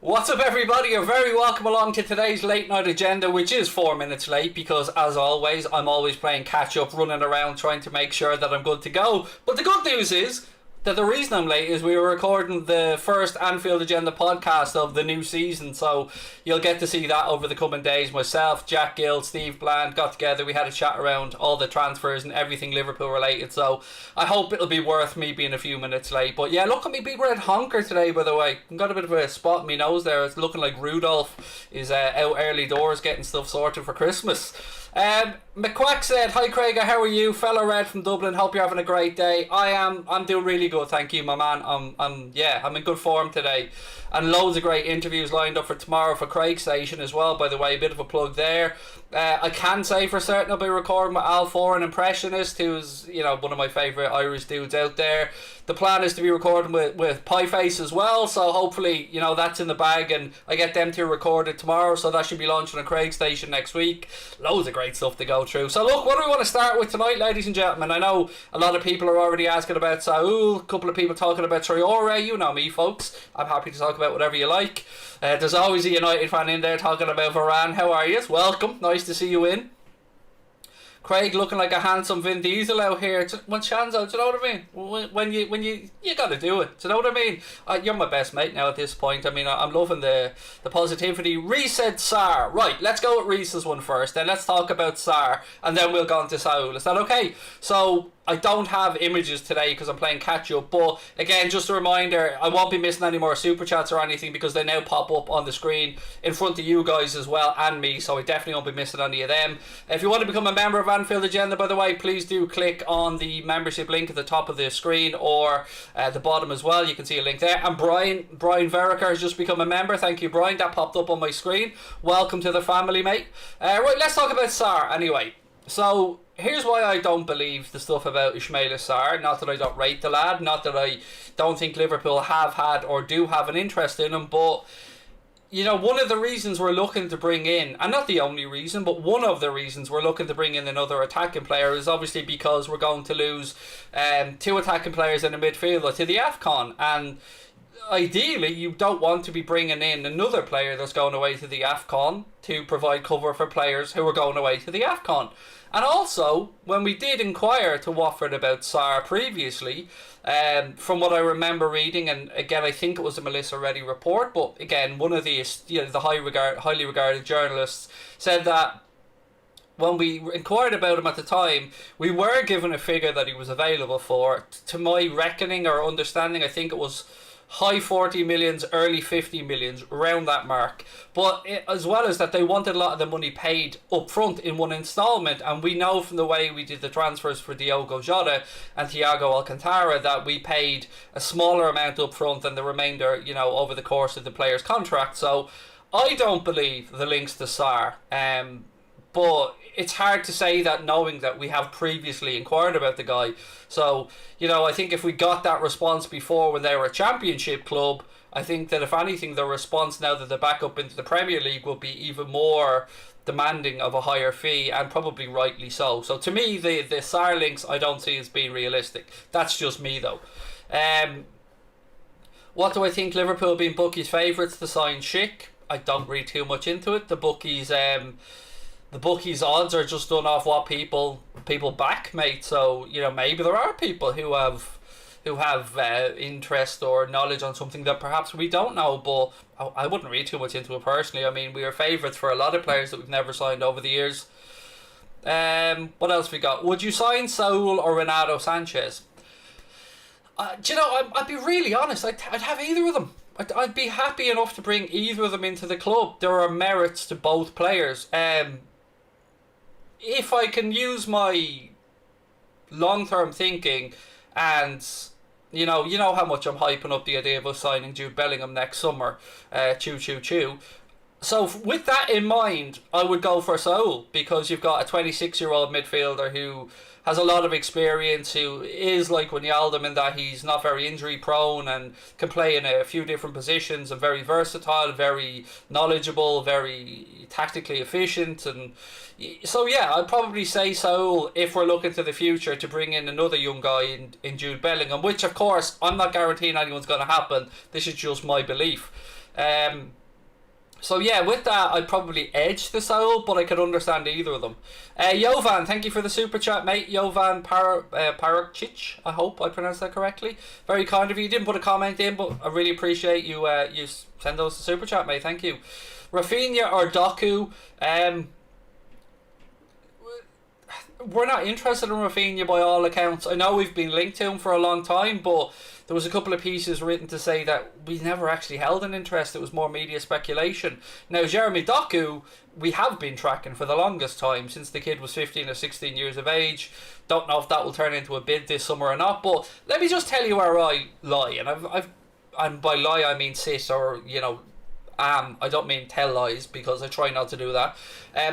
What's up, everybody? You're very welcome along to today's late night agenda, which is 4 minutes late because, as always, I'm always playing catch up, running around trying to make sure that I'm good to go. But the good news is that the reason I'm late is we were recording the first Anfield Agenda podcast of the new season, so you'll get to see that over the coming days. Myself, Jack Gill, Steve Bland got together, we had a chat around all the transfers and everything Liverpool related, so I hope it'll be worth me being a few minutes late. But yeah, look at me, big red honker today, by the way. I've got a bit of a spot in my nose there. It's looking like Rudolph is out early doors getting stuff sorted for Christmas. McQuack said, "Hi Craig, how are you? Fellow Red from Dublin, hope you're having a great day." I'm doing really good, thank you, my man. I'm in good form today, and loads of great interviews lined up for tomorrow for Craig Station as well, by the way. A bit of a plug there. I can say for certain I'll be recording with Al Foran, Impressionist, who's, you know, one of my favourite Irish dudes out there. The plan is to be recording with Pieface as well, so hopefully, you know, that's in the bag and I get them to record it tomorrow, so that should be launching on Craig Station next week. Loads of great stuff to go through. So look, what do we want to start with tonight, ladies and gentlemen? I know a lot of people are already asking about Saul, a couple of people talking about Traore. You know me, folks. I'm happy to talk about whatever you like. There's always a United fan in there talking about Varane. How are you? Welcome. Nice to see you in. Craig looking like a handsome Vin Diesel out here. When Shanzo, do you know what I mean? When you gotta do it. Do you know what I mean? You're my best mate now at this point. I mean, I'm loving the positivity. Reese said Sarr. Right, let's go with Reese's one first. Then let's talk about Sarr, and then we'll go on to Saul. Is that okay? So I don't have images today because I'm playing catch up, but again, just a reminder, I won't be missing any more super chats or anything because they now pop up on the screen in front of you guys as well and me, so I definitely won't be missing any of them. If you want to become a member of Anfield Agenda, by the way, please do click on the membership link at the top of the screen or the bottom as well. You can see a link there. And Brian Veriker has just become a member. Thank you, Brian. That popped up on my screen. Welcome to the family, mate. Right, let's talk about Sarr anyway. So here's why I don't believe the stuff about Ismaila Sarr. Not that I don't rate the lad, not that I don't think Liverpool have had or do have an interest in him, but you know, one of the reasons we're looking to bring in, and not the only reason, but one of the reasons we're looking to bring in another attacking player is obviously because we're going to lose two attacking players and a midfielder to the AFCON, and ideally you don't want to be bringing in another player that's going away to the AFCON to provide cover for players who are going away to the AFCON. And also, when we did inquire to Watford about Sarr previously, from what I remember reading, and again I think it was a Melissa Reddy report, but again one of the highly regarded journalists said that when we inquired about him at the time, we were given a figure that he was available for. To my reckoning or understanding, I think it was high 40 millions, early 50 millions, around that mark. But as well as that, they wanted a lot of the money paid up front in one instalment, and we know from the way we did the transfers for Diogo Jota and Thiago Alcantara that we paid a smaller amount up front than the remainder, you know, over the course of the player's contract. So I don't believe the links to Sarr, but it's hard to say that knowing that we have previously inquired about the guy. So, you know, I think if we got that response before when they were a championship club, I think that if anything, the response now that they're back up into the Premier League will be even more demanding of a higher fee, and probably rightly so. So to me, the Sarr links I don't see as being realistic. That's just me though. What do I think Liverpool being bookies' favourites to sign Schick? I don't read too much into it. The bookies' odds are just done off what people back, mate. So, you know, maybe there are people who have interest or knowledge on something that perhaps we don't know, but I wouldn't read too much into it personally. I mean, we are favourites for a lot of players that we've never signed over the years. What else we got? Would you sign Saul or Renato Sanchez? Do you know, I'd be really honest, I'd have either of them. I'd be happy enough to bring either of them into the club. There are merits to both players. If I can use my long-term thinking, and you know how much I'm hyping up the idea of us signing Jude Bellingham next summer, choo choo choo, So with that in mind, I would go for Saul, because you've got a 26-year-old midfielder who has a lot of experience, who is like Wijnaldum in that he's not very injury prone and can play in a few different positions, and very versatile, very knowledgeable, very tactically efficient. And so yeah, I'd probably say Saul if we're looking to the future to bring in another young guy in Jude Bellingham, which of course I'm not guaranteeing anyone's going to happen. This is just my belief. So yeah, with that, I'd probably edge the Saul, but I could understand either of them. Jovan, thank you for the super chat, mate. Jovan Paracic, I hope I pronounced that correctly. Very kind of you. You didn't put a comment in, but I really appreciate you. You send us the super chat, mate. Thank you. Rafinha or Doku? We're not interested in Rafinha by all accounts. I know we've been linked to him for a long time, but there was a couple of pieces written to say that we never actually held an interest. It was more media speculation. Now, Jeremy Doku, we have been tracking for the longest time, since the kid was 15 or 16 years of age. Don't know if that will turn into a bid this summer or not, but let me just tell you where I lie. And by lie, I mean sit, or, I don't mean tell lies, because I try not to do that.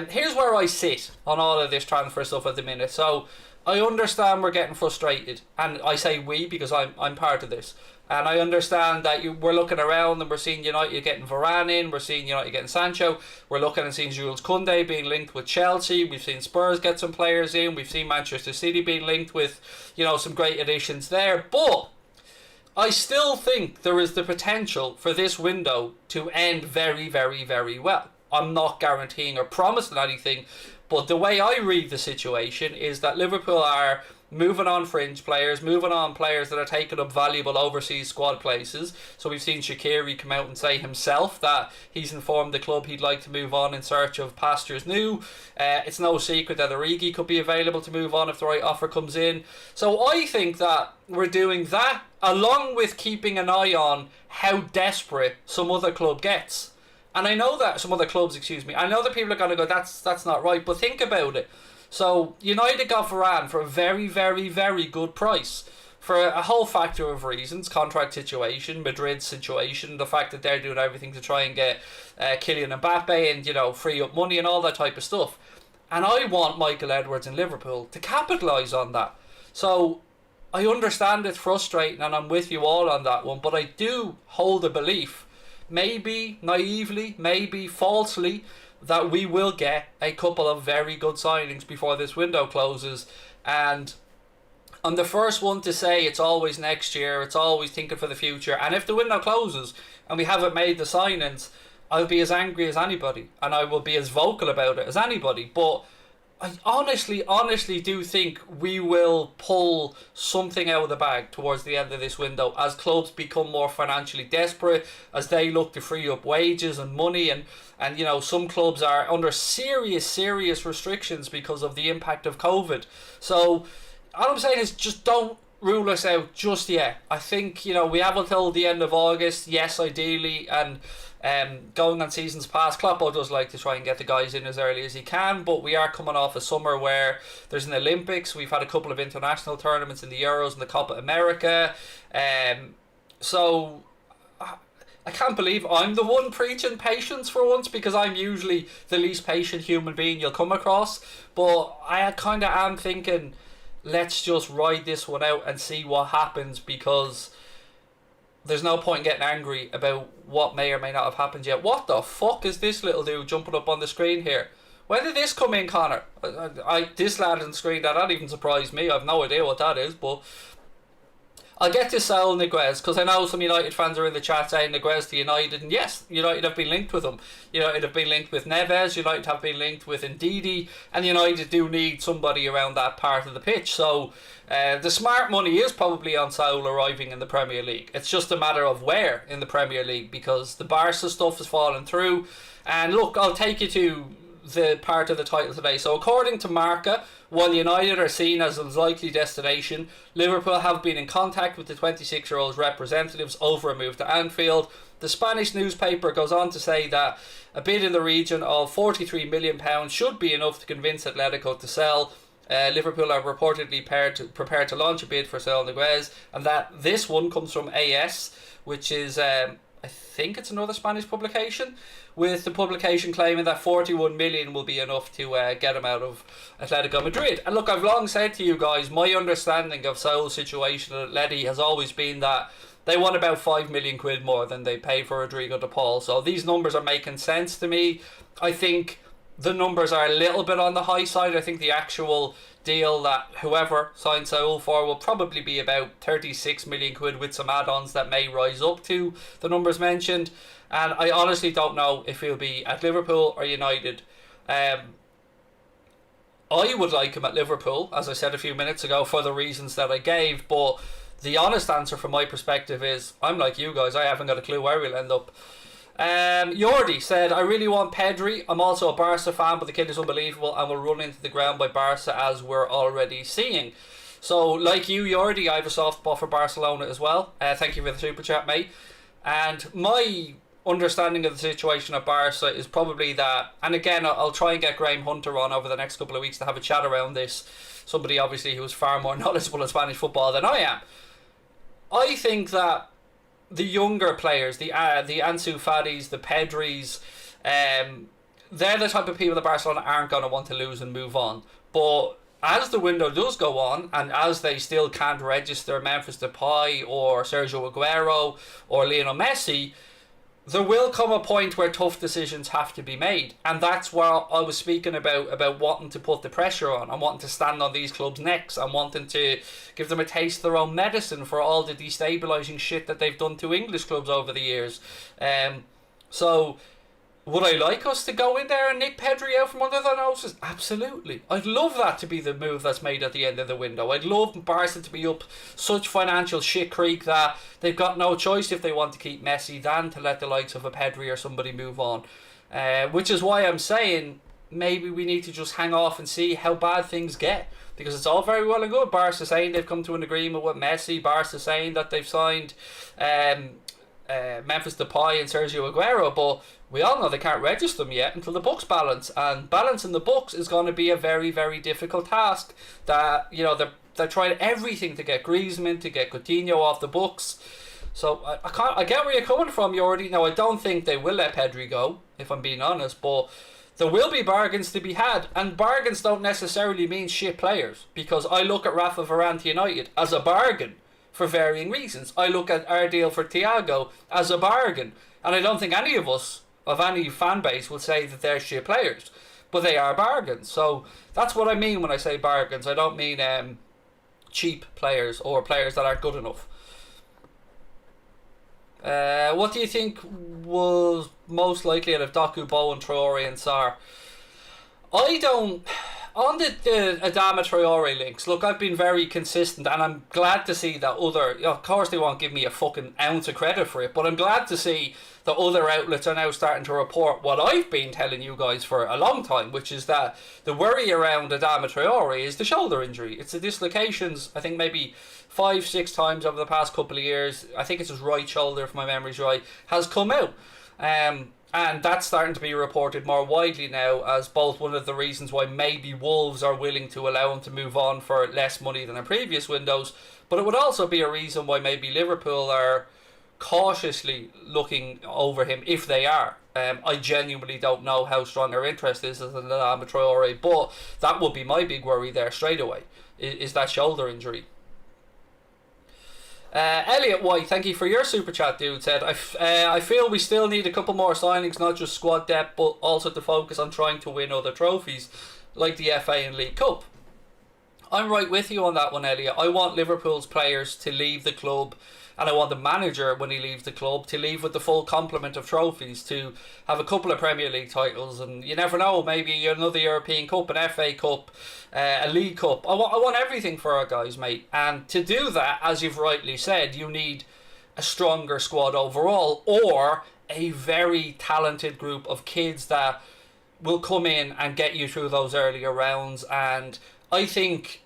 Here's where I sit on all of this transfer stuff at the minute. So I understand we're getting frustrated, and I say we because I'm part of this. And I understand that we're looking around and we're seeing United getting Varane in, we're seeing United getting Sancho, we're looking and seeing Jules Koundé being linked with Chelsea, we've seen Spurs get some players in, we've seen Manchester City being linked with, some great additions there. But I still think there is the potential for this window to end very, very, very well. I'm not guaranteeing or promising anything, but the way I read the situation is that Liverpool are moving on fringe players, moving on players that are taking up valuable overseas squad places. So we've seen Shaqiri come out and say himself that he's informed the club he'd like to move on in search of pastures new. It's no secret that Origi could be available to move on if the right offer comes in. So I think that we're doing that, along with keeping an eye on how desperate some other club gets. And I know that some other clubs, I know that people are going to go, that's not right, but think about it. So United got Varane for a very, very, very good price for a whole factor of reasons: contract situation, Madrid's situation, the fact that they're doing everything to try and get Kylian Mbappe and free up money and all that type of stuff. And I want Michael Edwards in Liverpool to capitalise on that. So I understand it's frustrating, and I'm with you all on that one, but I do hold a belief, maybe naively, maybe falsely, that we will get a couple of very good signings before this window closes. And I'm the first one to say it's always next year, it's always thinking for the future. And if the window closes and we haven't made the signings, I'll be as angry as anybody, and I will be as vocal about it as anybody. But I honestly do think we will pull something out of the bag towards the end of this window as clubs become more financially desperate, as they look to free up wages and money, and some clubs are under serious restrictions because of the impact of COVID. So all I'm saying is, just don't rule us out just yet. I think we have until the end of August, yes, ideally, and going on seasons past, Klopp does like to try and get the guys in as early as he can, but we are coming off a summer where there's an Olympics, we've had a couple of international tournaments in the Euros and the Copa America, so I can't believe I'm the one preaching patience for once, because I'm usually the least patient human being you'll come across. But I kind of am thinking, let's just ride this one out and see what happens, because there's no point in getting angry about what may or may not have happened yet. What the fuck is this little dude jumping up on the screen here? When did this come in, Connor? This lad on the screen, that even surprised me. I've no idea what that is, but I'll get to Saul Niguez, because I know some United fans are in the chat saying Niguez to United, and yes, United have been linked with him. United have been linked with Neves, United have been linked with Ndidi, and United do need somebody around that part of the pitch. So the smart money is probably on Saul arriving in the Premier League. It's just a matter of where in the Premier League, because the Barca stuff has fallen through. And look, I'll take you to the part of the title today. So according to Marca, while United are seen as a likely destination, Liverpool have been in contact with the 26-year-old's representatives over a move to Anfield. The Spanish newspaper goes on to say that a bid in the region of £43 million should be enough to convince Atletico to sell. Liverpool are reportedly prepared to launch a bid for Saul Niguez, and that this one comes from AS, which is I think it's another Spanish publication, with the publication claiming that 41 million will be enough to get him out of Atletico Madrid. And look, I've long said to you guys, my understanding of Saul's situation at Atleti has always been that they want about 5 million quid more than they pay for Rodrigo de Paul. So these numbers are making sense to me. I think the numbers are a little bit on the high side. I think the actual deal that whoever signed Saul for will probably be about 36 million quid with some add-ons that may rise up to the numbers mentioned. And I honestly don't know if he'll be at Liverpool or United. I would like him at Liverpool, as I said a few minutes ago, for the reasons that I gave. But the honest answer from my perspective is, I'm like you guys, I haven't got a clue where we'll end up. Jordi said, I really want Pedri. I'm also a Barca fan, but the kid is unbelievable and will run into the ground by Barca, as we're already seeing. So, like you, Jordi, I have a soft spot for Barcelona as well. Thank you for the super chat, mate. And my understanding of the situation at Barca is probably that, and again, I'll try and get Graham Hunter on over the next couple of weeks to have a chat around this. Somebody, obviously, who is far more knowledgeable of Spanish football than I am. I think that the younger players, the Ansu Fatis, the Pedris, they're the type of people that Barcelona aren't going to want to lose and move on. But as the window does go on, and as they still can't register Memphis Depay or Sergio Aguero or Lionel Messi, there will come a point where tough decisions have to be made. And that's where I was speaking about wanting to put the pressure on and wanting to stand on these clubs' necks and wanting to give them a taste of their own medicine for all the destabilising shit that they've done to English clubs over the years. So would I like us to go in there and nick Pedri out from under their noses? Absolutely. I'd love that to be the move that's made at the end of the window. I'd love Barca to be up such financial shit creek that they've got no choice if they want to keep Messi than to let the likes of a Pedri or somebody move on. Which is why I'm saying maybe we need to just hang off and see how bad things get. Because it's all very well and good. Barca saying they've come to an agreement with Messi. Barca saying that they've signed Memphis Depay and Sergio Aguero, but we all know they can't register them yet until the books balance, and balancing the books is going to be a very, very difficult task. That, you know, they're trying everything to get Griezmann, to get Coutinho off the books. So I get where you're coming from, Jordi. Now, I don't think they will let Pedri go, if I'm being honest, but there will be bargains to be had, and bargains don't necessarily mean shit players, because I look at Rafa Varane to United as a bargain for varying reasons. I look at our deal for Thiago as a bargain, and I don't think any of us of any fan base will say that they're shit players, but they are bargains. So that's what I mean when I say bargains. I don't mean cheap players or players that aren't good enough. What do you think was most likely out of Doku, Bowen, Traore and Sarr? I don't... On the Adama Traore links, look, I've been very consistent, and I'm glad to see that other... Of course they won't give me a fucking ounce of credit for it, but I'm glad to see that other outlets are now starting to report what I've been telling you guys for a long time, which is that the worry around Adama Traore is the shoulder injury. It's the dislocations, I think maybe 5-6 times over the past couple of years. I think it's his right shoulder, if my memory's right, has come out. And that's starting to be reported more widely now as both one of the reasons why maybe Wolves are willing to allow him to move on for less money than in previous windows, but it would also be a reason why maybe Liverpool are cautiously looking over him, if they are. I genuinely don't know how strong their interest is in Adama Traore, but that would be my big worry there straight away, is that shoulder injury. Elliot White, thank you for your super chat, dude. Said, I feel we still need a couple more signings, not just squad depth, but also to focus on trying to win other trophies like the FA and League Cup. I'm right with you on that one, Elliot. I want Liverpool's players to leave the club, and I want the manager, when he leaves the club, to leave with the full complement of trophies, to have a couple of Premier League titles, and you never know, maybe another European Cup, an FA Cup, a League Cup. I want everything for our guys, mate. And to do that, as you've rightly said, you need a stronger squad overall, or a very talented group of kids that will come in and get you through those earlier rounds. And I think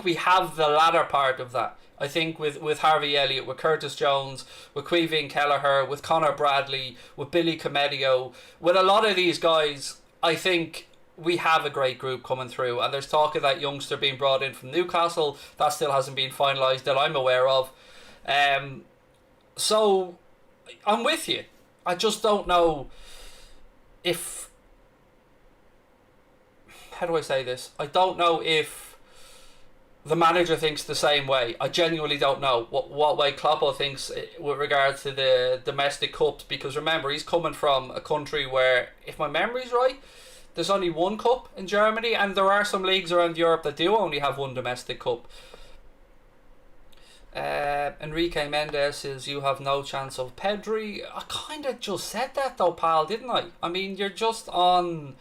we have the latter part of that. I think with Harvey Elliott, with Curtis Jones, with Quevin Kelleher, with Connor Bradley, with Billy Comedio, with a lot of these guys, I think we have a great group coming through. And there's talk of that youngster being brought in from Newcastle. That still hasn't been finalised that I'm aware of. So I'm with you. I just don't know if... How do I say this? I don't know if the manager thinks the same way. I genuinely don't know what way Klopp thinks with regards to the domestic cups, because remember, he's coming from a country where, if my memory's right, there's only one cup in Germany, and there are some leagues around Europe that do only have one domestic cup. Enrique Mendes says, you have no chance of Pedri. I kind of just said that though, pal, didn't I? I mean, you're just on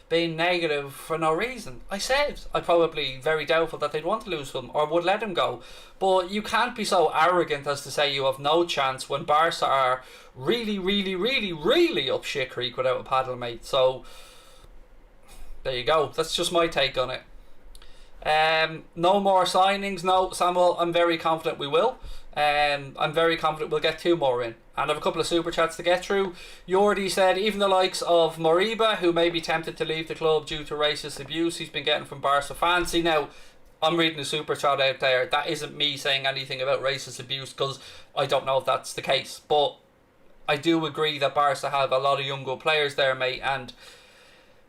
being negative for no reason. I said I'd probably very doubtful that they'd want to lose him or would let him go. But you can't be so arrogant as to say you have no chance when Barca are really, really, really, really up shit creek without a paddle, mate. So there you go. That's just my take on it. No more signings. No, Samuel, I'm very confident we will. I'm very confident we'll get 2 more in. And I have a couple of super chats to get through. Yordi said, even the likes of Moriba, who may be tempted to leave the club due to racist abuse he's been getting from Barca fans. See, now, I'm reading a super chat out there. That isn't me saying anything about racist abuse, because I don't know if that's the case. But I do agree that Barca have a lot of young good players there, mate, and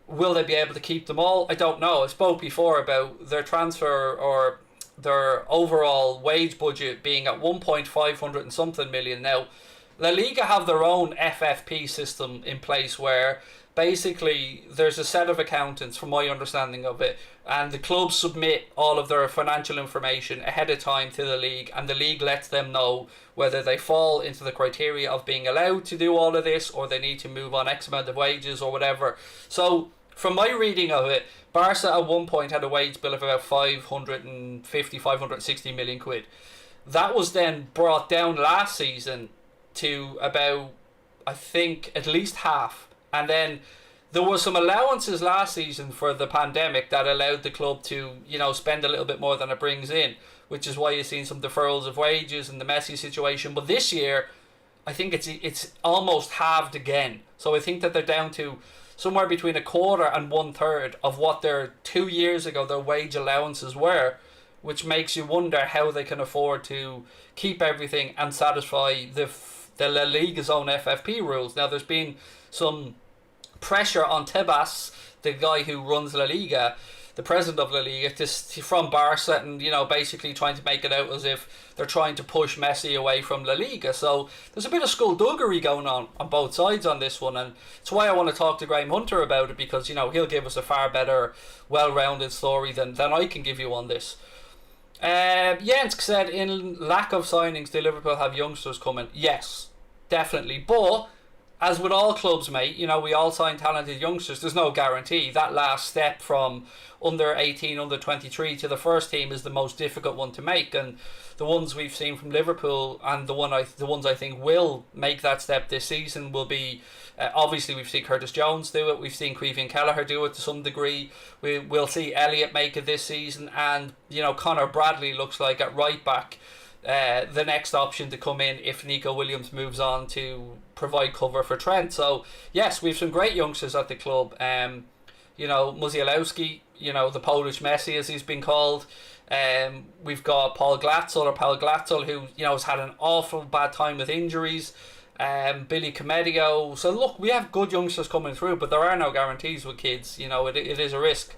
will they be able to keep them all? I don't know. I spoke before about their transfer or their overall wage budget being at 1.500 and something million. Now, La Liga have their own FFP system in place where basically there's a set of accountants, from my understanding of it, and the clubs submit all of their financial information ahead of time to the league, and the league lets them know whether they fall into the criteria of being allowed to do all of this, or they need to move on X amount of wages or whatever. So from my reading of it, Barca at one point had a wage bill of about 560 million quid. That was then brought down last season to about, I think, at least half. And then there were some allowances last season for the pandemic that allowed the club to, you know, spend a little bit more than it brings in, which is why you've seen some deferrals of wages and the Messi situation. But this year, I think it's almost halved again. So I think that they're down to somewhere between a quarter and 1/3 of what their 2 years ago their wage allowances were, which makes you wonder how they can afford to keep everything and satisfy the La Liga's own FFP rules. Now, there's been some pressure on Tebas, the guy who runs La Liga, the president of La Liga, from Barca, and, you know, basically trying to make it out as if they're trying to push Messi away from La Liga. So there's a bit of skullduggery going on both sides on this one, and it's why I want to talk to Graham Hunter about it, because, you know, he'll give us a far better, well-rounded story than I can give you on this. Jens said, in lack of signings, do Liverpool have youngsters coming? Yes, definitely. But as with all clubs, mate, you know, we all sign talented youngsters. There's no guarantee. That last step from under 18, under 23 to the first team is the most difficult one to make. And the ones we've seen from Liverpool, and the ones I think will make that step this season, will be obviously, we've seen Curtis Jones do it. We've seen Creevy and Kelleher do it to some degree. We'll see Elliott make it this season, and, you know, Connor Bradley looks like at right back the next option to come in if Nico Williams moves on to provide cover for Trent. So yes, we've some great youngsters at the club. You know, Musialowski, you know, the Polish Messi as he's been called. We've got Paul Glatzel, who, you know, has had an awful bad time with injuries. Billy Comedio. So look, we have good youngsters coming through, but there are no guarantees with kids. You know, it is a risk.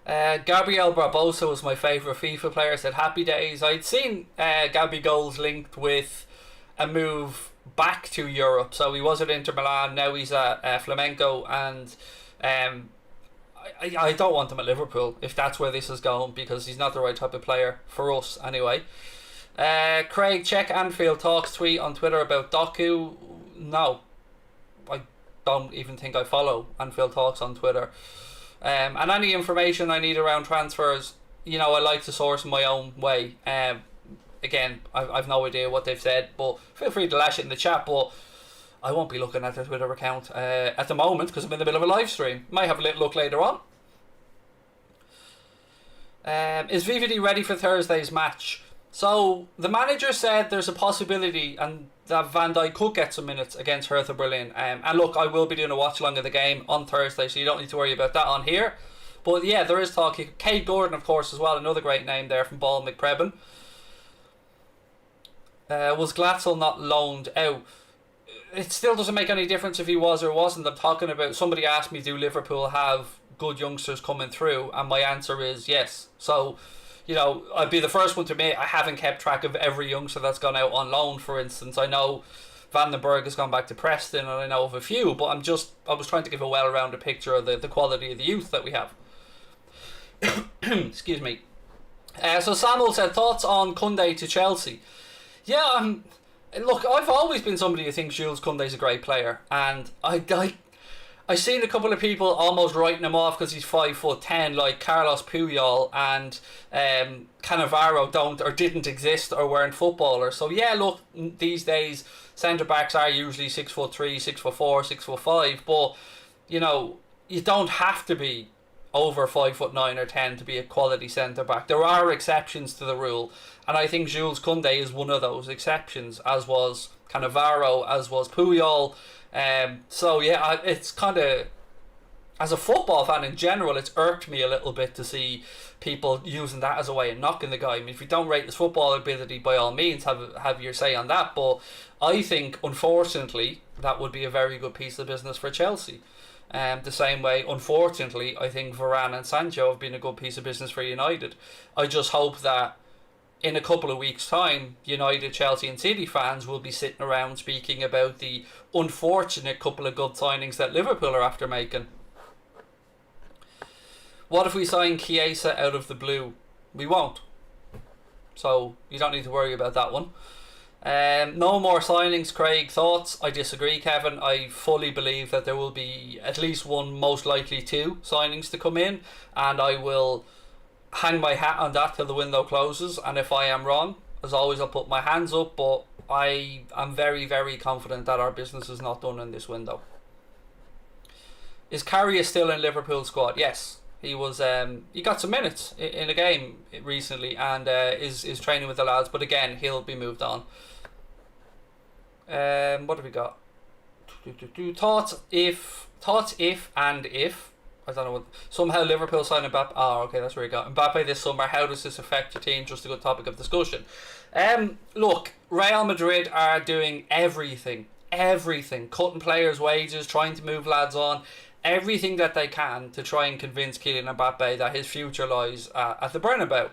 Gabriel Barbosa was my favourite FIFA player. Said happy days. I'd seen Gabby goals linked with a move back to Europe. So he was at Inter Milan. Now he's at Flamengo, and I don't want him at Liverpool if that's where this is going, because he's not the right type of player for us anyway. Craig, check Anfield Talks tweet on Twitter about Doku. No, I don't even think I follow Anfield Talks on Twitter. And any information I need around transfers, you know, I like to source in my own way. Again, I've no idea what they've said, but feel free to lash it in the chat. But I won't be looking at their Twitter account at the moment, because I'm in the middle of a live stream. Might have a little look later on. Is VVD ready for Thursday's match? So the manager said there's a possibility and that Van Dijk could get some minutes against Hertha Berlin. And look, I will be doing a watch along of the game on Thursday, so you don't need to worry about that on here. But yeah, there is talk. Cade Gordon, of course, as well, another great name there from Ball McPrebin. Was Glatzel not loaned out? It still doesn't make any difference if he was or wasn't. I'm talking about, somebody asked me, do Liverpool have good youngsters coming through? And my answer is yes. So, you know, I'd be the first one to admit I haven't kept track of every youngster that's gone out on loan, for instance. I know Vandenberg has gone back to Preston, and I know of a few, but I was trying to give a well-rounded picture of the quality of the youth that we have. Excuse me. So Samuel said, thoughts on Koundé to Chelsea? Yeah, look, I've always been somebody who thinks Jules Koundé's a great player, and I seen a couple of people almost writing him off because he's 5'10", like Carlos Puyol and Cannavaro didn't exist or weren't footballers. So yeah, look, these days centre backs are usually 6'3", 6'4", 6'5", but you know, you don't have to be over 5'9" or 10 to be a quality centre back. There are exceptions to the rule, and I think Jules Koundé is one of those exceptions, as was Cannavaro, as was Puyol. So yeah, it's kind of, as a football fan in general, it's irked me a little bit to see people using that as a way of knocking the guy. I mean, if you don't rate his football ability, by all means have your say on that, but I think unfortunately that would be a very good piece of business for Chelsea. The same way, unfortunately, I think Varane and Sancho have been a good piece of business for United. I just hope that in a couple of weeks' time, United, Chelsea and City fans will be sitting around speaking about the unfortunate couple of good signings that Liverpool are after making. What if we sign Chiesa out of the blue? We won't. So you don't need to worry about that one. No more signings, Craig. Thoughts? I disagree, Kevin. I fully believe that there will be at least one, most likely two signings to come in, and I will hang my hat on that till the window closes. And if I am wrong, as always, I'll put my hands up, but I am very, very confident that our business is not done in this window. Is Carrier still in Liverpool squad? Yes. He was. He got some minutes in a game recently, and is training with the lads. But again, he'll be moved on. What have we got? Thoughts if I don't know what, somehow Liverpool sign Mbappe. Oh, okay, that's where you got Mbappe this summer. How does this affect your team? Just a good topic of discussion. Look, Real Madrid are doing everything, cutting players' wages, trying to move lads on, everything that they can to try and convince Kylian Mbappe that his future lies at the Bernabeu.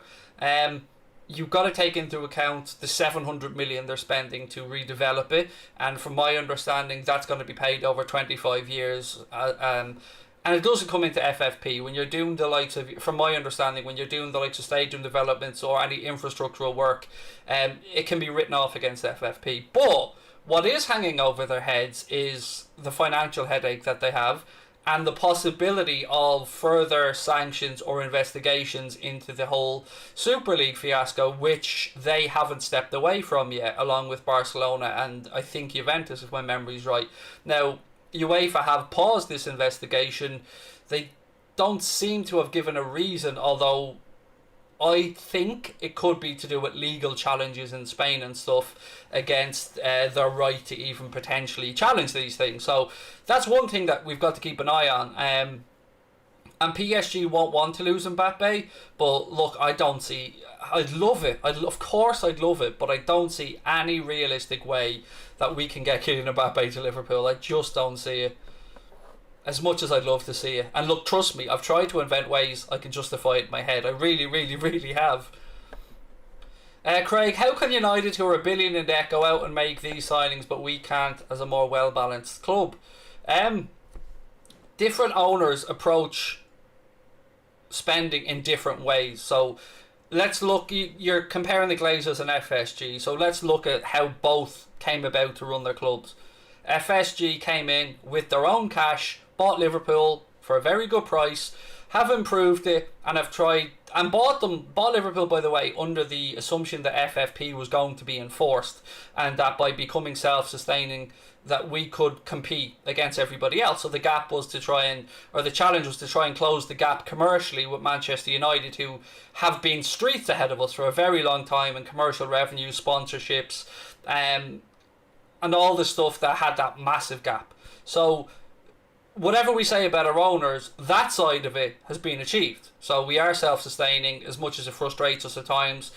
You've got to take into account the 700 million they're spending to redevelop it, and from my understanding, that's going to be paid over 25 years. And it doesn't come into FFP when you're doing the likes of, from my understanding, when you're doing the likes of stadium developments or any infrastructural work, it can be written off against FFP. But what is hanging over their heads is the financial headache that they have, and the possibility of further sanctions or investigations into the whole Super League fiasco, which they haven't stepped away from yet, along with Barcelona and I think Juventus, if my memory's right. Now, UEFA have paused this investigation. They don't seem to have given a reason, although I think it could be to do with legal challenges in Spain and stuff against their right to even potentially challenge these things. So that's one thing that we've got to keep an eye on. And PSG won't want to lose Mbappe, but look, I don't see. I'd love it. Of course I'd love it, but I don't see any realistic way that we can get Kylian Mbappe to Liverpool. I just don't see it. As much as I'd love to see it. And look, trust me, I've tried to invent ways I can justify it in my head. I really, really, really have. Craig, how can United, who are a billion in debt, go out and make these signings, but we can't as a more well-balanced club? Different owners approach spending in different ways. So let's look, you're comparing the Glazers and FSG, so let's look at how both came about to run their clubs. FSG came in with their own cash, bought Liverpool for a very good price, have improved it, and have tried and bought Liverpool, by the way, under the assumption that FFP was going to be enforced, and that by becoming self-sustaining that we could compete against everybody else. So the gap was to try and, or the challenge was to try and close the gap commercially with Manchester United, who have been streets ahead of us for a very long time in commercial revenue, sponsorships, and all the stuff that had that massive gap. So whatever we say about our owners, that side of it has been achieved. So we are self-sustaining, as much as it frustrates us at times.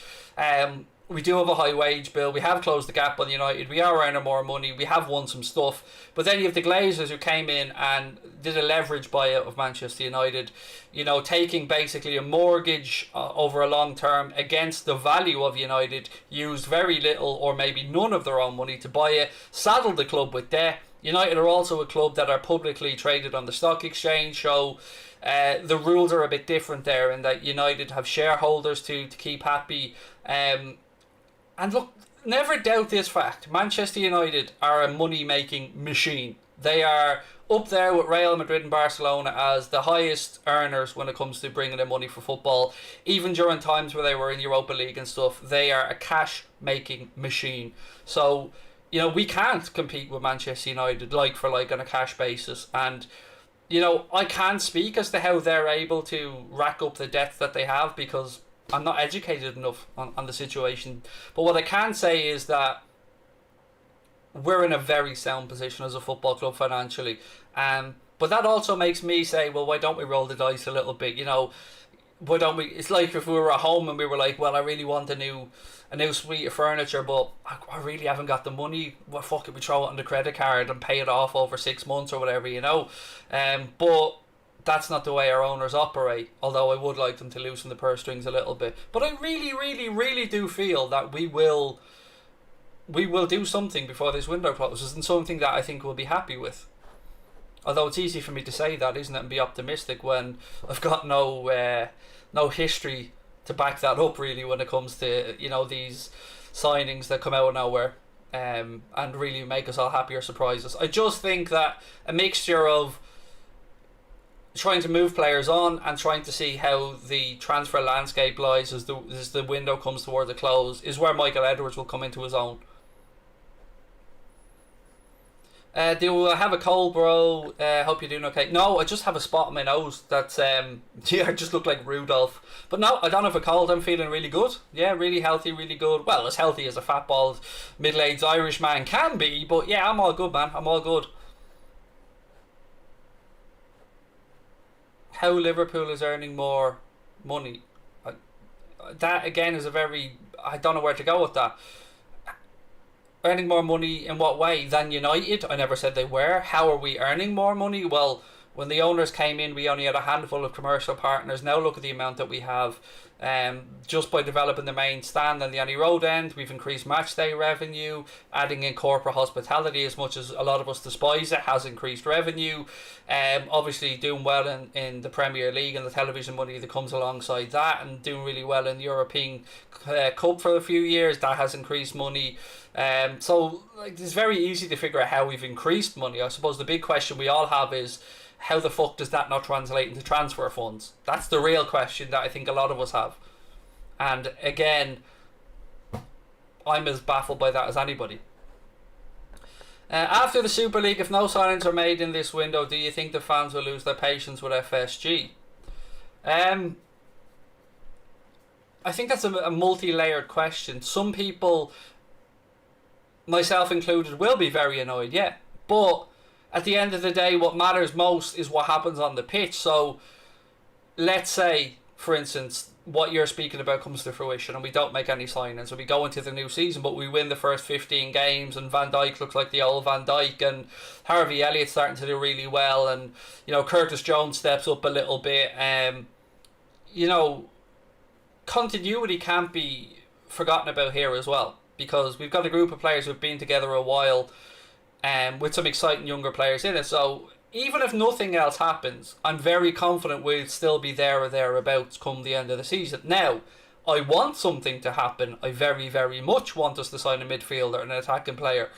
we do have a high wage bill. We have closed the gap on United. We are earning more money. We have won some stuff. But then you have the Glazers who came in and did a leverage buyout of Manchester United, taking basically a mortgage over a long term against the value of United, used very little or maybe none of their own money to buy it, saddled the club with debt. United are also a club that are publicly traded on the stock exchange, so the rules are a bit different there in that United have shareholders to keep happy. And look, never doubt this fact. Manchester United are a money-making machine. They are up there with Real Madrid and Barcelona as the highest earners when it comes to bringing in money for football. Even during times where they were in Europa League and stuff, they are a cash-making machine. So, we can't compete with Manchester United like for like on a cash basis. And, I can't speak as to how they're able to rack up the debts that they have because I'm not educated enough on the situation. But what I can say is that we're in a very sound position as a football club financially. But that also makes me say, well, why don't we roll the dice a little bit? Why don't we? It's like if we were at home and we were like, well, I really want a new suite of furniture, but I really haven't got the money. Well, fuck it, we throw it on the credit card and pay it off over 6 months or whatever, But that's not the way our owners operate, although I would like them to loosen the purse strings a little bit. But I really, really, really do feel that we will do something before this window closes, and something that I think we'll be happy with. Although it's easy for me to say that, isn't it, and be optimistic when I've got no history to back that up, really, when it comes to, these signings that come out of nowhere and really make us all happy or surprise us. I just think that a mixture of trying to move players on and trying to see how the transfer landscape lies as the window comes towards a close is where Michael Edwards will come into his own. Do I have a cold, bro? Hope you're doing okay. No, I just have a spot on my nose that's I just look like Rudolph. But no, I don't have a cold. I'm feeling really good. Yeah, really healthy, really good. Well, as healthy as a fat bald middle-aged Irish man can be. But yeah, I'm all good, man. I'm all good. How Liverpool is earning more money. That again is I don't know where to go with that. Earning more money in what way than United? I never said they were. How are we earning more money? Well, when the owners came in, we only had a handful of commercial partners. Now look at the amount that we have. Just by developing the main stand and the Annie Road end, we've increased match day revenue. Adding in corporate hospitality, as much as a lot of us despise it, has increased revenue. Obviously doing well in the Premier League and the television money that comes alongside that, and doing really well in the European Cup for a few years, that has increased money. So it's very easy to figure out how we've increased money. I suppose the big question we all have is, how the fuck does that not translate into transfer funds? That's the real question that I think a lot of us have. And again, I'm as baffled by that as anybody. After the Super League, if no signings are made in this window, do you think the fans will lose their patience with FSG? I think that's a multi-layered question. Some people, myself included, will be very annoyed, yeah. But at the end of the day, what matters most is what happens on the pitch. So let's say, for instance, what you're speaking about comes to fruition and we don't make any signings and we go into the new season, but we win the first 15 games and Van Dijk looks like the old Van Dijk and Harvey Elliott starting to do really well, and Curtis Jones steps up a little bit. Continuity can't be forgotten about here as well, because we've got a group of players who've been together a while, with some exciting younger players in it. So even if nothing else happens, I'm very confident we'll still be there or thereabouts come the end of the season. Now, I want something to happen. I very, very much want us to sign a midfielder and an attacking player.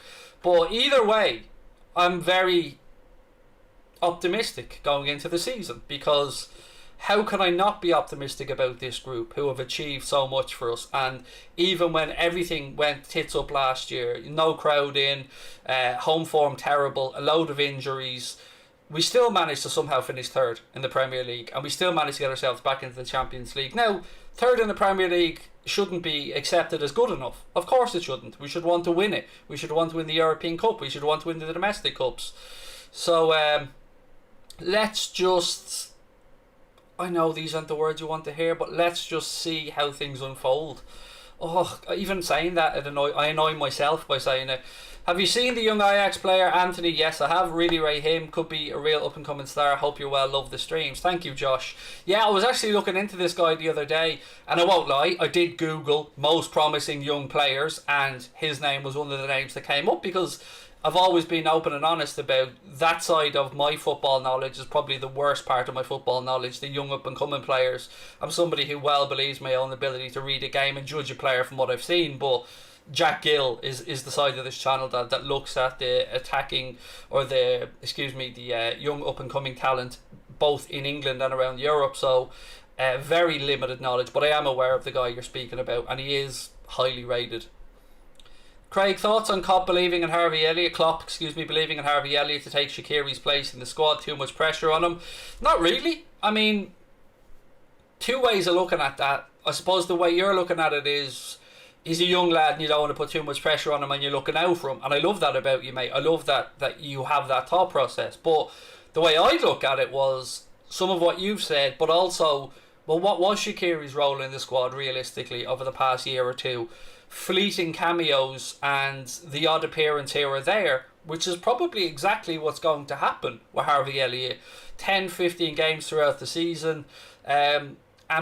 But either way, I'm very optimistic going into the season, because how can I not be optimistic about this group who have achieved so much for us? And even when everything went tits up last year, no crowd in, home form terrible, a load of injuries, we still managed to somehow finish third in the Premier League, and we still managed to get ourselves back into the Champions League. Now, third in the Premier League shouldn't be accepted as good enough. Of course it shouldn't. We should want to win it. We should want to win the European Cup. We should want to win the domestic cups. So let's just, I know these aren't the words you want to hear, but let's just see how things unfold. Oh, even saying that, I annoy myself by saying it. Have you seen the young Ajax player Anthony? Yes, I have. Really rate him. Could be a real up and coming star. Hope you're well. Love the streams. Thank you, Josh. Yeah, I was actually looking into this guy the other day, and I won't lie, I did Google most promising young players, and his name was one of the names that came up, because I've always been open and honest about that side of my football knowledge is probably the worst part of my football knowledge, the young up and coming players. I'm somebody who well believes my own ability to read a game and judge a player from what I've seen, but Jack Gill is the side of this channel that looks at the attacking, or the young up and coming talent both in England and around Europe. So very limited knowledge, but I am aware of the guy you're speaking about, and he is highly rated. Craig, thoughts on Klopp believing in Harvey Elliott? Klopp, believing in Harvey Elliott to take Shaqiri's place in the squad. Too much pressure on him? Not really. I mean, two ways of looking at that. I suppose the way you're looking at it is, he's a young lad and you don't want to put too much pressure on him and you're looking out for him. And I love that about you, mate. I love that you have that thought process. But the way I look at it was some of what you've said, but also, well, what was Shaqiri's role in the squad realistically over the past year or two? Fleeting cameos and the odd appearance here or there, which is probably exactly what's going to happen with Harvey Elliott. 10-15 games throughout the season, and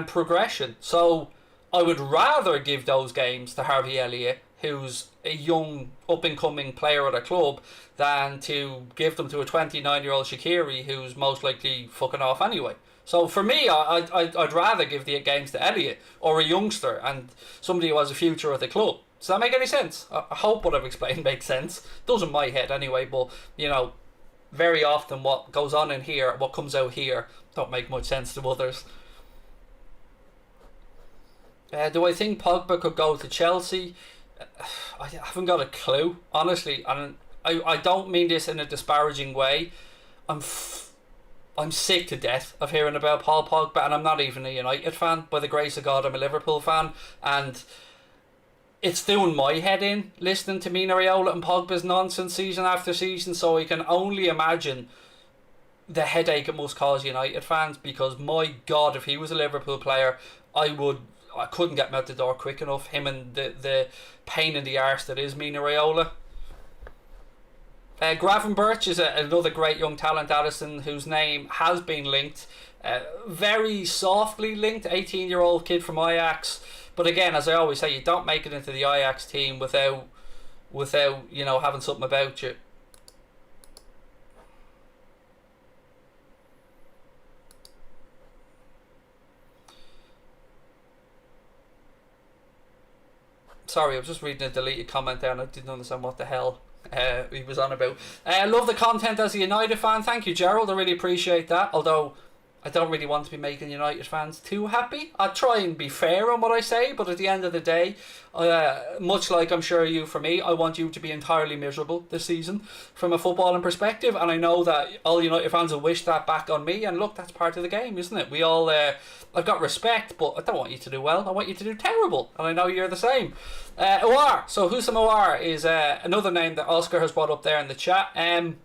progression. So I would rather give those games to Harvey Elliott, who's a young up and coming player at a club, than to give them to a 29-year-old Shaqiri who's most likely fucking off anyway. So for me, I'd rather give the games to Elliott, or a youngster and somebody who has a future at the club. Does that make any sense? I hope what I've explained makes sense. Does in my head anyway, but you know, very often what goes on in here, what comes out here, don't make much sense to others. Do I think Pogba could go to Chelsea? I haven't got a clue, honestly, and I don't mean this in a disparaging way. I'm sick to death of hearing about Paul Pogba, and I'm not even a United fan. By the grace of God, I'm a Liverpool fan, and it's doing my head in listening to Mino Raiola and Pogba's nonsense season after season. So I can only imagine the headache it must cause United fans, because my God, if he was a Liverpool player, I couldn't get him out the door quick enough. Him and the pain in the arse that is Mino Raiola. Gravenberch is another great young talent, Addison, whose name has been linked, very softly linked, 18-year-old kid from Ajax. But again, as I always say, you don't make it into the Ajax team without having something about you. Sorry, I was just reading a deleted comment there and I didn't understand what the hell he was on about. Love the content as a United fan. Thank you, Gerald. I really appreciate that. Although I don't really want to be making United fans too happy. I try and be fair on what I say, but at the end of the day, much like I'm sure you, for me, I want you to be entirely miserable this season from a footballing perspective. And I know that all United fans will wish that back on me. And look, that's part of the game, isn't it? We all, I've got respect, but I don't want you to do well. I want you to do terrible. And I know you're the same. Aouar. So Houssam Aouar is another name that Oscar has brought up there in the chat. Houssam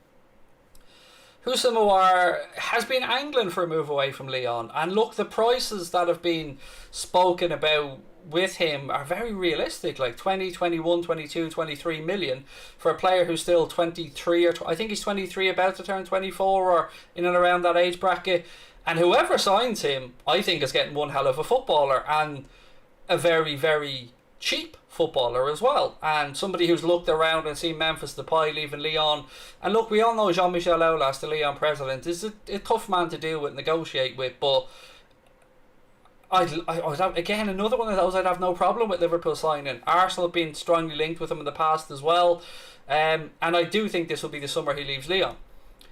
Aouar has been angling for a move away from Lyon, and look, the prices that have been spoken about with him are very realistic, like 20, 21, 22, 23 million for a player who's still 23, or I think he's 23, about to turn 24, or in and around that age bracket. And whoever signs him, I think, is getting one hell of a footballer, and a very, very cheap footballer as well, and somebody who's looked around and seen Memphis Depay leaving Lyon. And look, we all know Jean-Michel Aulas, the Lyon president, is a tough man to deal with, negotiate with, but I'd again, another one of those I'd have no problem with Liverpool signing. Arsenal have been strongly linked with him in the past as well, and I do think this will be the summer he leaves Lyon.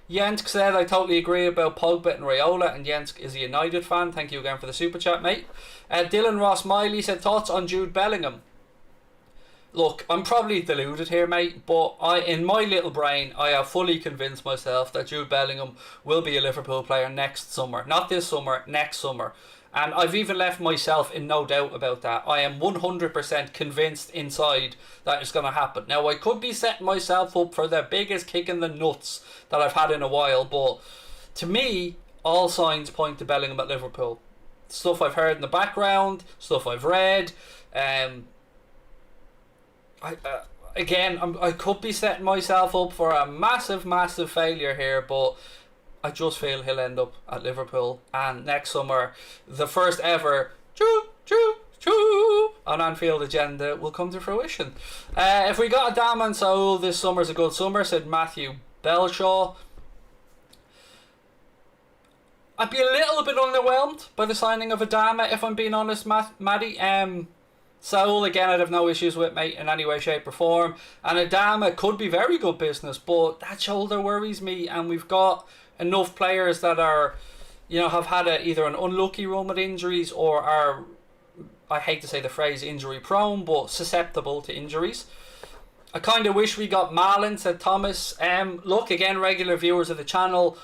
Jensk said, I totally agree about Pogba and Raiola, and Jensk is a United fan. Thank you again for the super chat, mate. Dylan Ross Miley said, thoughts on Jude Bellingham? Look, I'm probably deluded here, mate, but in my little brain, I have fully convinced myself that Jude Bellingham will be a Liverpool player next summer. Not this summer, next summer. And I've even left myself in no doubt about that. I am 100% convinced inside that it's going to happen. Now, I could be setting myself up for the biggest kick in the nuts that I've had in a while, but to me, all signs point to Bellingham at Liverpool. Stuff I've heard in the background, stuff I've read, I could be setting myself up for a massive failure here, but I just feel he'll end up at Liverpool, and next summer the first ever on Anfield agenda will come to fruition. If we got Adama and Saul, this summer's a good summer, said Matthew Belshaw. I'd be a little bit underwhelmed by the signing of Adama, if I'm being honest, Matty. Saul, again, I'd have no issues with, mate, in any way, shape or form. And Adama could be very good business, but that shoulder worries me, and we've got enough players that are, have had either an unlucky run with injuries or are, I hate to say the phrase injury prone, but susceptible to injuries. I kind of wish we got Marlon, said Thomas. Look, again, regular viewers of the channel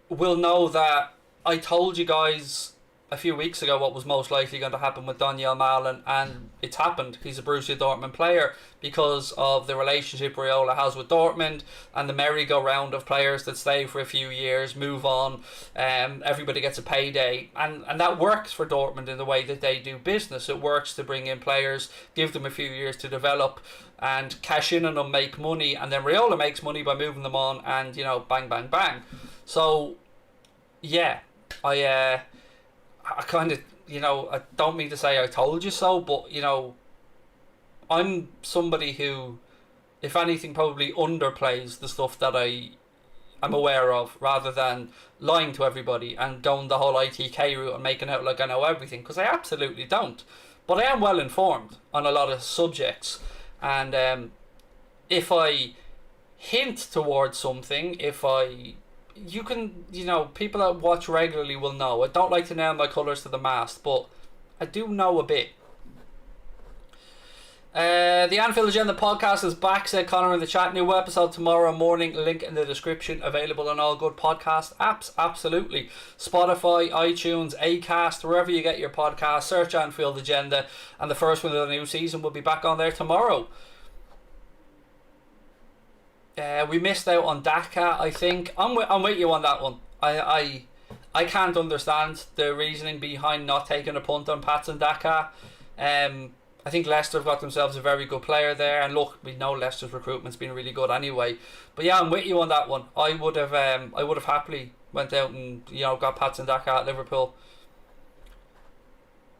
will know that I told you guys a few weeks ago what was most likely going to happen with Daniel Marlon, and it's happened. He's a Borussia Dortmund player because of the relationship Raiola has with Dortmund and the merry-go-round of players that stay for a few years, move on, everybody gets a payday, and that works for Dortmund in the way that they do business. It works to bring in players, give them a few years to develop and cash in on them, make money, and then Raiola makes money by moving them on, and bang bang bang. So yeah, I kind of, I don't mean to say I told you so, but, I'm somebody who, if anything, probably underplays the stuff that I'm aware of, rather than lying to everybody and going the whole ITK route and making out like I know everything, because I absolutely don't. But I am well informed on a lot of subjects, and if I hint towards something, people that watch regularly will know. I don't like to nail my colours to the mast, but I do know a bit. The Anfield Agenda podcast is back, said Connor in the chat. New episode tomorrow morning, link in the description, available on all good podcast apps, absolutely. Spotify, iTunes, Acast, wherever you get your podcast, search Anfield Agenda, and the first one of the new season will be back on there tomorrow. We missed out on Daka, I think. I'm with you on that one. I can't understand the reasoning behind not taking a punt on Patson Daka. I think Leicester have got themselves a very good player there, and look, we know Leicester's recruitment's been really good anyway. But yeah, I'm with you on that one. I would have happily went out and got Patson Daka at Liverpool.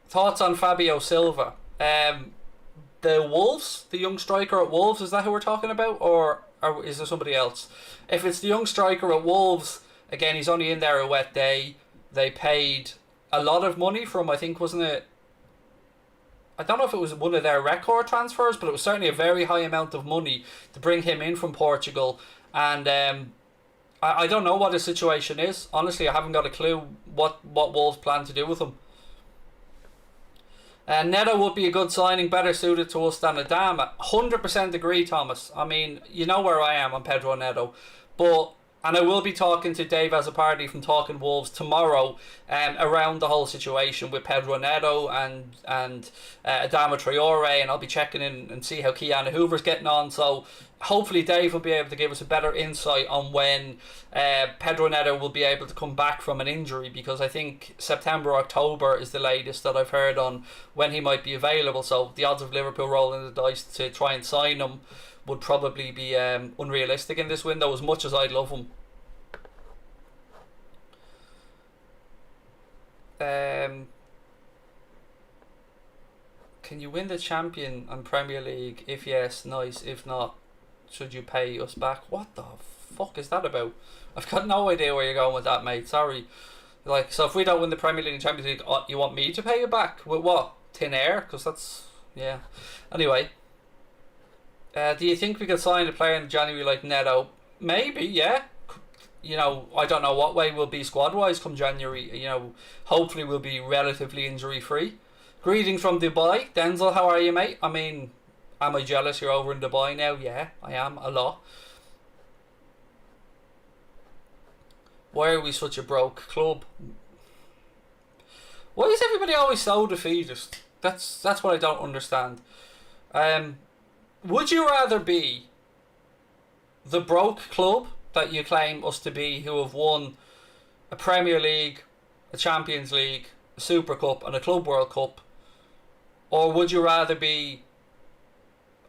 Thoughts on Fabio Silva? The Wolves, the young striker at Wolves, is that who we're talking about, or is there somebody else? If it's the young striker at Wolves, again, he's only in there a wet day. They paid a lot of money for him, I think, wasn't it? I don't know if it was one of their record transfers, but it was certainly a very high amount of money to bring him in from Portugal. And I don't know what his situation is. Honestly, I haven't got a clue what Wolves plan to do with him. Neto would be a good signing, better suited to us than Adama. 100% agree, Thomas. I mean, you know where I am on Pedro Neto. And I will be talking to Dave Azzopardi from Talking Wolves tomorrow around the whole situation with Pedro Neto and Adama Traore, and I'll be checking in and see how Keanu Hoover's getting on. So hopefully Dave will be able to give us a better insight on when Pedro Neto will be able to come back from an injury, because I think September, October is the latest that I've heard on when he might be available. So the odds of Liverpool rolling the dice to try and sign him would probably be unrealistic in this window, as much as I'd love him. Can you win the Champion and Premier League? If yes, nice. If not, should you pay us back? What the fuck is that about? I've got no idea where you're going with that, mate. Sorry. So if we don't win the Premier League and Champions League, you want me to pay you back? With what? Thin air? Because that's... yeah. Anyway. Do you think we could sign a player in January like Neto? Maybe, yeah. I don't know what way we'll be squad-wise come January. Hopefully we'll be relatively injury-free. Greetings from Dubai. Denzel, how are you, mate? I mean, am I jealous you're over in Dubai now? Yeah, I am, a lot. Why are we such a broke club? Why is everybody always so defeatist? That's what I don't understand. Would you rather be the broke club that you claim us to be, who have won a Premier League, a Champions League, a Super Cup and a Club World Cup, or would you rather be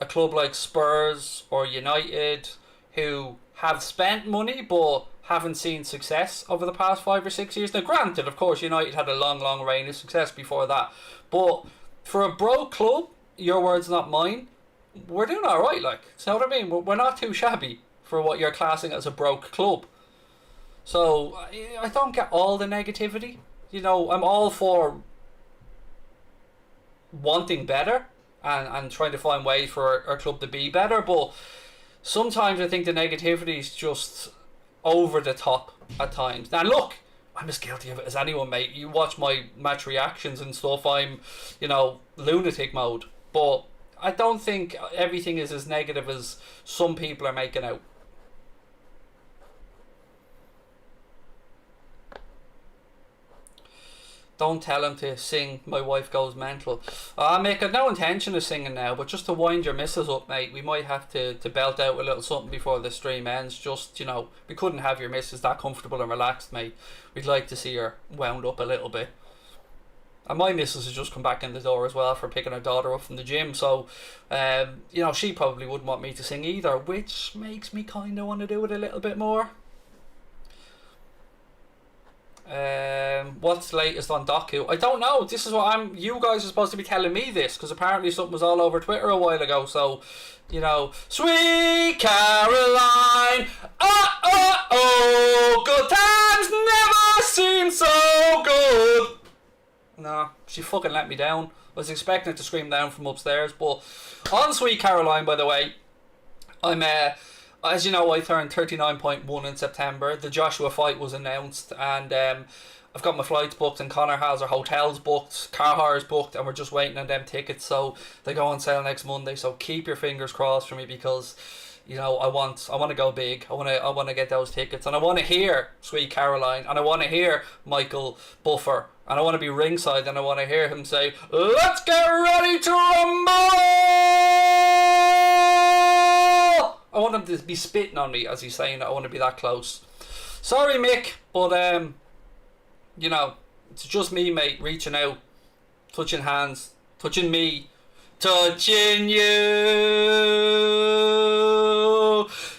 a club like Spurs or United, who have spent money but haven't seen success over the past 5 or 6 years. Now, granted, of course, United had a long reign of success before that, but for a broke club, your words not mine, we're doing alright, like. So what I mean? We're not too shabby for what you're classing as a broke club. So I don't get all the negativity. You know, I'm all for wanting better and trying to find ways for our club to be better, but sometimes I think the negativity is just over the top at times. And look, I'm as guilty of it as anyone, mate. You watch my match reactions and stuff, I'm, you know, lunatic mode. But I don't think everything is as negative as some people are making out. Don't tell him to sing My Wife Goes Mental. Mate, I've no intention of singing now, but just to wind your missus up, mate, we might have to belt out a little something before the stream ends. Just, you know, we couldn't have your missus that comfortable and relaxed, mate. We'd like to see her wound up a little bit. And my missus has just come back in the door as well for picking her daughter up from the gym, so you know, she probably wouldn't want me to sing either, which makes me kind of want to do it a little bit more. What's the latest on Doku? I don't know. This is what you guys are supposed to be telling me this, because apparently something was all over Twitter a while ago. So, you know, Sweet Caroline, oh, good times never seem so good. No, she fucking let me down. I was expecting it to scream down from upstairs, but on Sweet Caroline, by the way, I'm as you know, I turned 39.1 in September. The Joshua fight was announced, and I've got my flights booked, and Connor has our hotels booked, car hires booked, and we're just waiting on them tickets. So they go on sale next Monday. So keep your fingers crossed for me, because you know I want to go big. I want to get those tickets, and I want to hear Sweet Caroline, and I want to hear Michael Buffer, and I want to be ringside, and I want to hear him say, "Let's get ready to rumble." I want him to be spitting on me as he's saying that. I want to be that close. Sorry, Mick, but you know, it's just me, mate, reaching out, touching hands, touching me, touching you.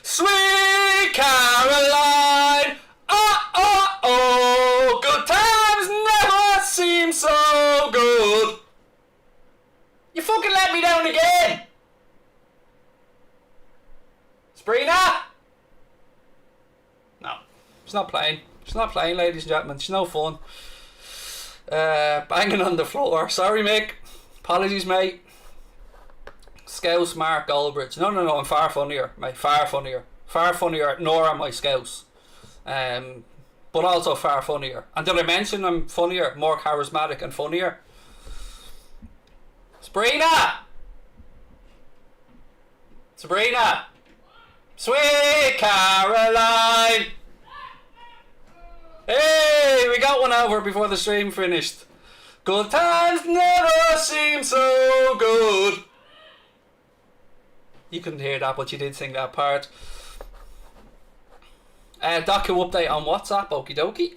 Sweet Caroline, oh, good times never seem so good. You fucking let me down again. Sabrina? No, she's not playing. She's not playing, ladies and gentlemen. She's no fun. Banging on the floor. Sorry, Mick. Apologies, mate. Scouse Mark Goldbridge. No, I'm far funnier, mate. Far funnier. Far funnier, nor am I Scouse. But also far funnier. And did I mention I'm funnier, more charismatic and funnier? Sabrina! Sabrina! Sweet Caroline! Hey, we got one over before the stream finished. Good times never seem so good. You couldn't hear that, but you did sing that part. Doku update on WhatsApp, okie dokie.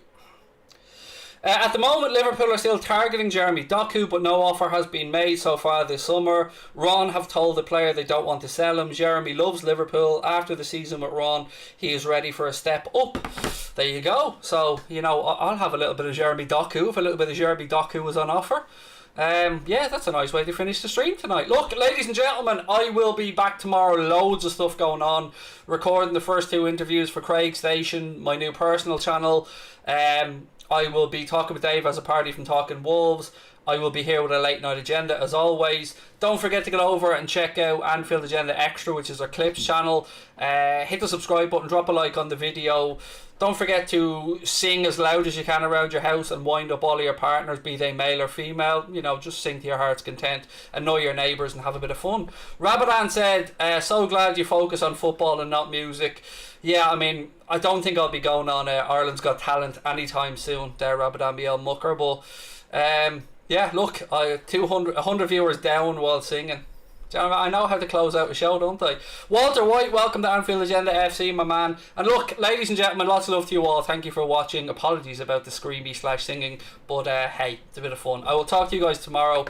At the moment, Liverpool are still targeting Jeremy Doku, but no offer has been made so far this summer. Ron have told the player they don't want to sell him. Jeremy loves Liverpool. After the season with Ron, he is ready for a step up. There you go. So, you know, I'll have a little bit of Jeremy Doku if a little bit of Jeremy Doku was on offer. Yeah, that's a nice way to finish the stream tonight. Look, ladies and gentlemen, I will be back tomorrow. Loads of stuff going on. Recording the first 2 interviews for Craig Station, my new personal channel. I will be talking with Dave as a party from Talking Wolves. I will be here with a late night agenda as always. Don't forget to get over and check out Anfield Agenda Extra, which is our clips channel. Hit the subscribe button, drop a like on the video. Don't forget to sing as loud as you can around your house and wind up all of your partners, be they male or female. You know, just sing to your heart's content. Annoy your neighbours and have a bit of fun. Rabadan said, so glad you focus on football and not music. Yeah, I mean, I don't think I'll be going on Ireland's Got Talent anytime soon there, Rabadan Biel Mucker, but yeah, look, 100 viewers down while singing. I know how to close out a show, don't I? Walter White, welcome to Anfield Agenda FC, my man. And look, ladies and gentlemen, lots of love to you all. Thank you for watching. Apologies about the screamy / singing, but hey, it's a bit of fun. I will talk to you guys tomorrow.